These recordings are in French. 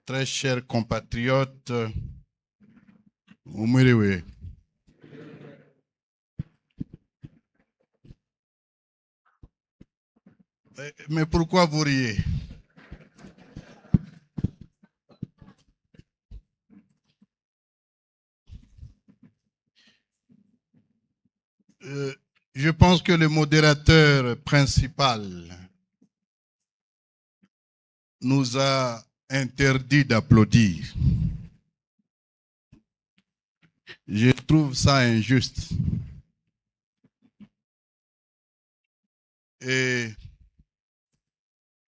Très chers compatriotes, Oumiriwe. Mais pourquoi vous riez? Je pense que le modérateur principal nous a interdit d'applaudir. Je trouve ça injuste. Et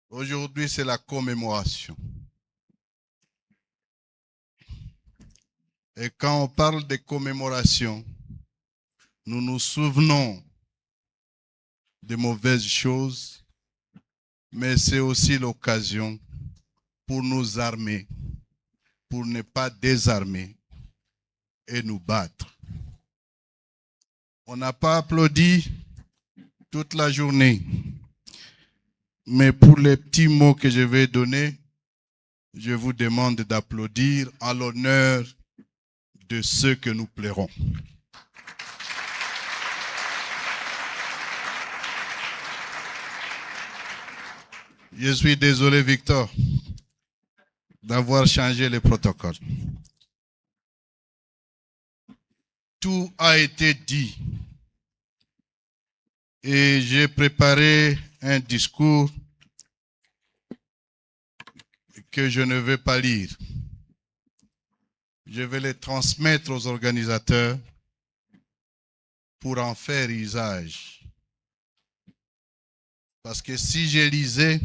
aujourd'hui, c'est la commémoration. Et quand on parle de commémoration, nous nous souvenons de mauvaises choses, mais c'est aussi l'occasion pour nous armer, pour ne pas désarmer et nous battre. On n'a pas applaudi toute la journée, mais pour les petits mots que je vais donner, je vous demande d'applaudir en l'honneur de ceux que nous plairons. Je suis désolé, Victor, d'avoir changé le protocole. Tout a été dit et j'ai préparé un discours que je ne vais pas lire. Je vais le transmettre aux organisateurs pour en faire usage. Parce que si je lisais,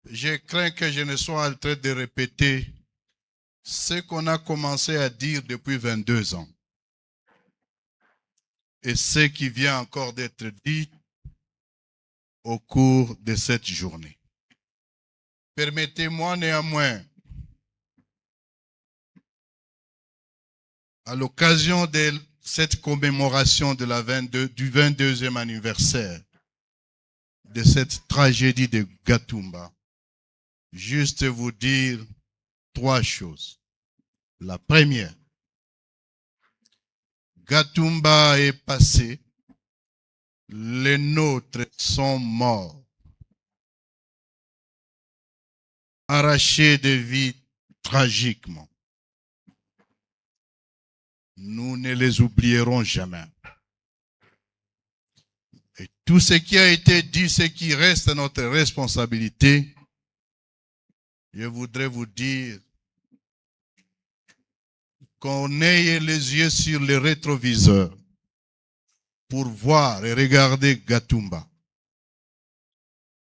je crains que je ne sois en train de répéter ce qu'on a commencé à dire depuis 22 ans. Et ce qui vient encore d'être dit au cours de cette journée. Permettez-moi néanmoins, à l'occasion de cette commémoration de du 22e anniversaire de cette tragédie de Gatumba, juste vous dire 3 choses. La première, Gatumba est passé, les nôtres sont morts, arrachés de vie tragiquement. Nous ne les oublierons jamais. Et tout ce qui a été dit, ce qui reste à notre responsabilité, je voudrais vous dire qu'on ait les yeux sur les rétroviseurs pour voir et regarder Gatumba,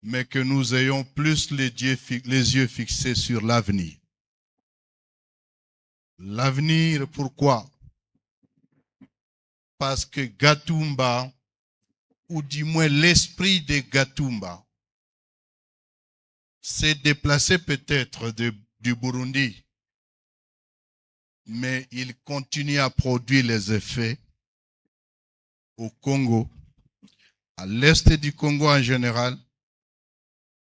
mais que nous ayons plus les yeux fixés sur l'avenir. L'avenir, pourquoi? Parce que Gatumba, ou du moins l'esprit de Gatumba, s'est déplacé peut-être du Burundi, mais il continue à produire les effets au Congo, à l'est du Congo en général,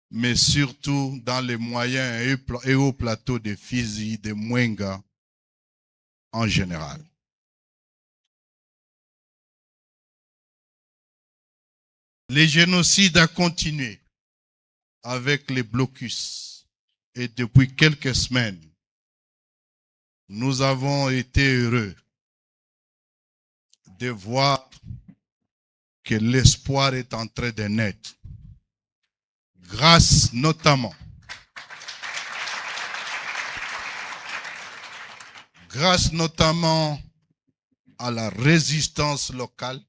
mais surtout dans les moyens et hauts plateaux de Fizi, de Mwenga en général. Le génocide a continué avec les blocus et depuis quelques semaines, nous avons été heureux de voir que l'espoir est en train de naître, grâce notamment à la résistance locale,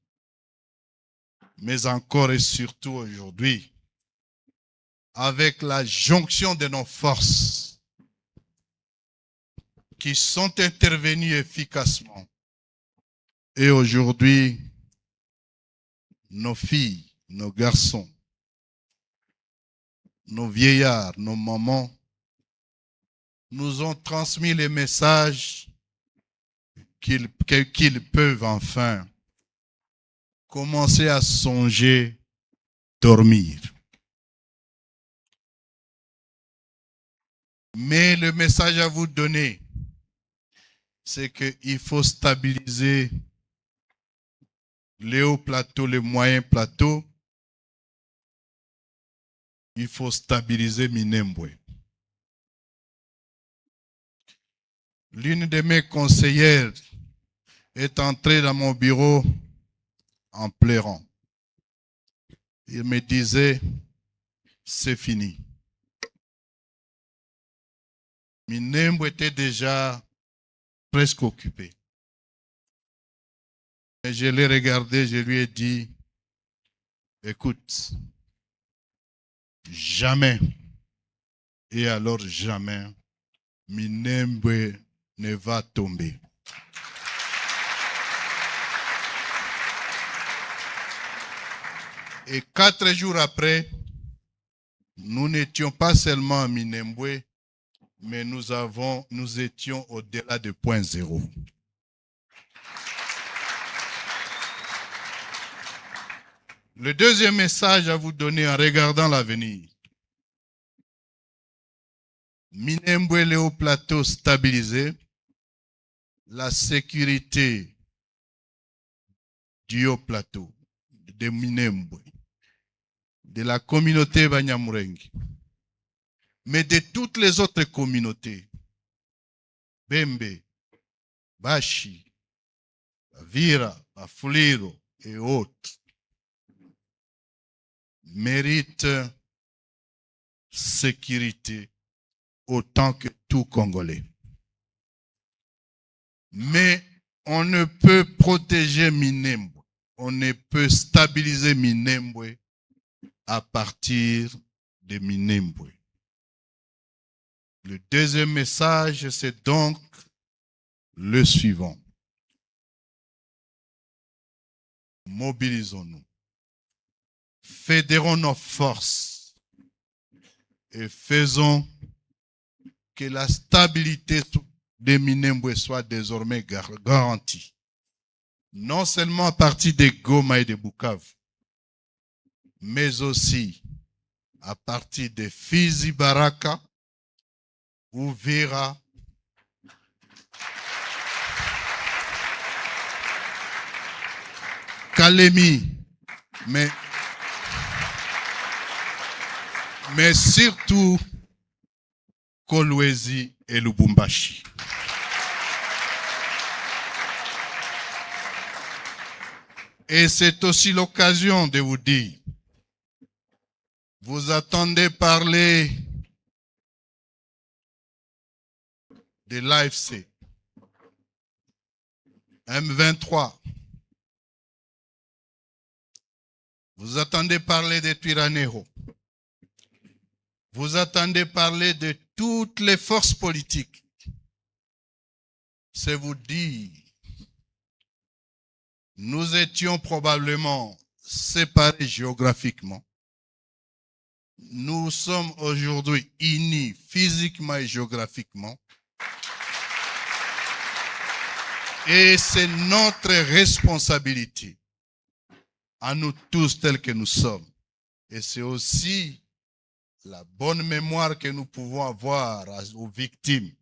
mais encore et surtout aujourd'hui, avec la jonction de nos forces qui sont intervenues efficacement. Et aujourd'hui, nos filles, nos garçons, nos vieillards, nos mamans, nous ont transmis les messages qu'ils peuvent enfin commencer à songer dormir. Mais le message à vous donner, c'est qu'il faut stabiliser les hauts plateaux, les moyens plateaux. Il faut stabiliser Minembwe. L'une de mes conseillères est entrée dans mon bureau en pleurant. Il me disait, c'est fini. Minembwe était déjà presque occupé. Et je l'ai regardé, je lui ai dit, écoute, jamais, et alors jamais, Minembwe ne va tomber. Et 4 jours après, nous n'étions pas seulement à Minembwe, mais nous étions au-delà de point zéro. Le deuxième message à vous donner en regardant l'avenir. Minembwe, les hauts plateaux stabilisés, la sécurité du haut plateau de Minembwe, de la communauté Banyamulenge, mais de toutes les autres communautés, Bembe, Bashi, Vira, Bafuliro et autres, méritent sécurité autant que tout Congolais. Mais on ne peut protéger Minembwe, on ne peut stabiliser Minembwe à partir de Minembwe. Le deuxième message, c'est donc le suivant. Mobilisons-nous. Fédérons nos forces et faisons que la stabilité de Minembwe soit désormais garantie. Non seulement à partir de Goma et de Bukavu, mais aussi à partir de Fizi, Baraka, Uvira, Kalemi, mais surtout Kolwezi et Lubumbashi. Et c'est aussi l'occasion de vous dire, vous attendez parler de l'AFC, M23. Vous attendez parler de Twiraneho. Vous attendez parler de toutes les forces politiques. C'est vous dire, nous étions probablement séparés géographiquement. Nous sommes aujourd'hui unis physiquement et géographiquement. Et c'est notre responsabilité, à nous tous tels que nous sommes. Et c'est aussi la bonne mémoire que nous pouvons avoir aux victimes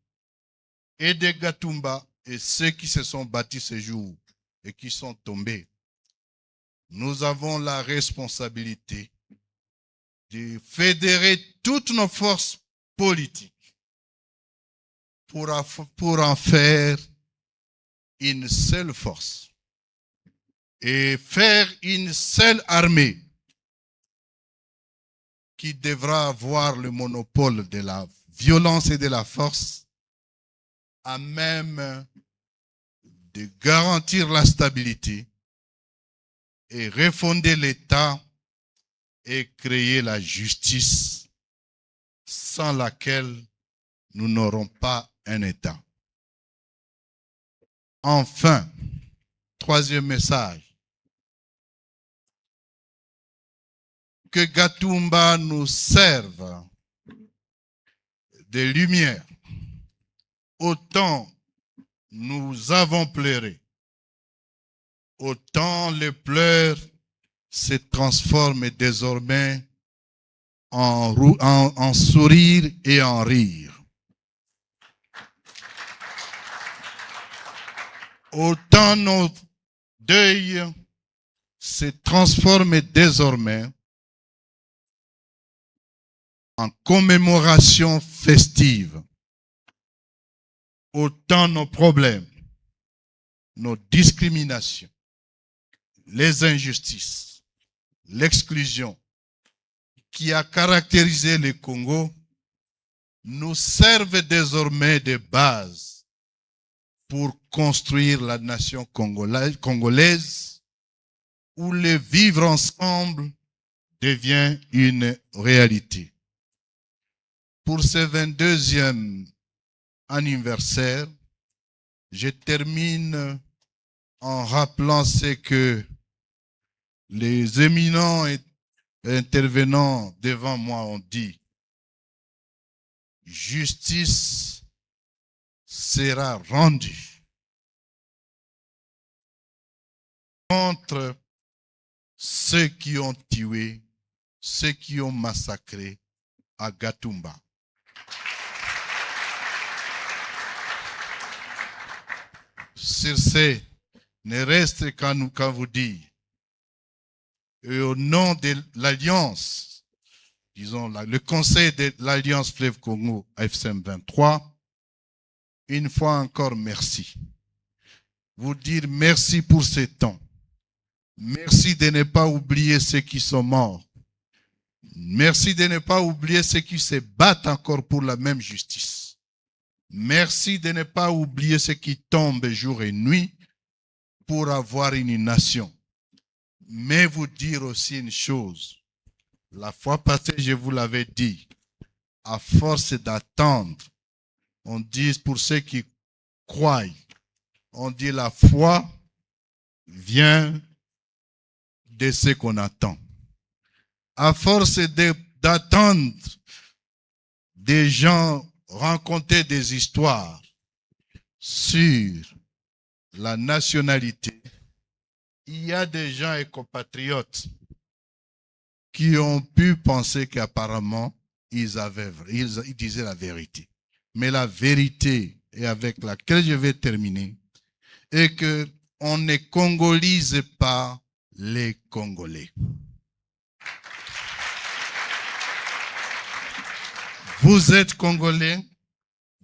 et des Gatumba et ceux qui se sont battus ce jour et qui sont tombés. Nous avons la responsabilité de fédérer toutes nos forces politiques pour en faire une seule force et faire une seule armée qui devra avoir le monopole de la violence et de la force, à même de garantir la stabilité et refonder l'État et créer la justice sans laquelle nous n'aurons pas un État. Enfin, troisième message, que Gatumba nous serve de lumière. Autant nous avons pleuré, autant les pleurs se transforment désormais en sourire et en rire. Autant nos deuils se transforment désormais en commémoration festive. Autant nos problèmes, nos discriminations, les injustices, l'exclusion qui a caractérisé le Congo nous servent désormais de base pour construire la nation congolaise où le vivre ensemble devient une réalité. Pour ce 22e anniversaire, je termine en rappelant ce que les éminents intervenants devant moi ont dit. Justice sera rendue contre ceux qui ont tué, ceux qui ont massacré à Gatumba. Sur ce, ne reste qu'à vous dire, et au nom de l'Alliance, disons le Conseil de l'Alliance Fleuve Congo AFCM 23, une fois encore merci. Vous dire merci pour ce temps. Merci de ne pas oublier ceux qui sont morts. Merci de ne pas oublier ceux qui se battent encore pour la même justice. Merci de ne pas oublier ceux qui tombent jour et nuit pour avoir une nation. Mais vous dire aussi une chose. La fois passée, je vous l'avais dit, à force d'attendre, on dit pour ceux qui croient, on dit la foi vient de ce qu'on attend. À force d'attendre des gens raconter des histoires sur la nationalité, il y a des gens et compatriotes qui ont pu penser qu'apparemment ils disaient la vérité. Mais la vérité, et avec laquelle je vais terminer, est que on ne congolise pas les Congolais. Vous êtes Congolais,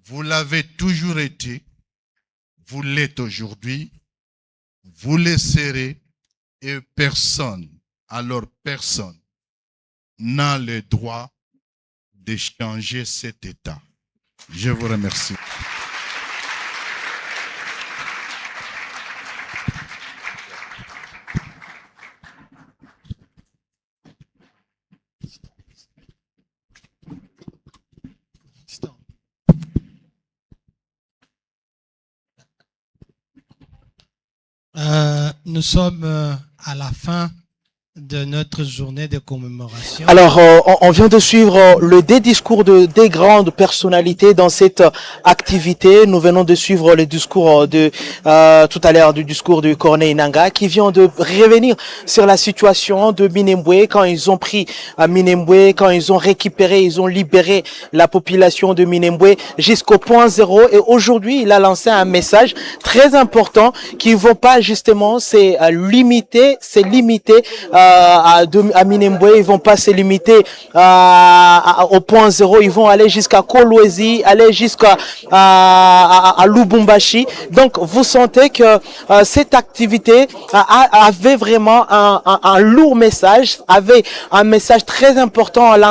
vous l'avez toujours été, vous l'êtes aujourd'hui, vous le serez, et personne, alors personne, n'a le droit de changer cet état. Je vous remercie. Nous sommes à la fin de notre journée de commémoration. Alors, on vient de suivre le discours des grandes personnalités dans cette activité. Nous venons de suivre le discours tout à l'heure du discours de Corneille Nangaa qui vient de revenir sur la situation de Minembwe quand ils ont pris Minembwe, quand ils ont récupéré, ils ont libéré la population de Minembwe jusqu'au point zéro. Et aujourd'hui, il a lancé un message très important qui ne vont pas justement se limiter à Minembwe, ils vont pas se limiter au point zéro, ils vont aller jusqu'à Kolwezi, aller jusqu'à Lubumbashi. Donc vous sentez que cette activité avait vraiment un lourd message, avait un message très important à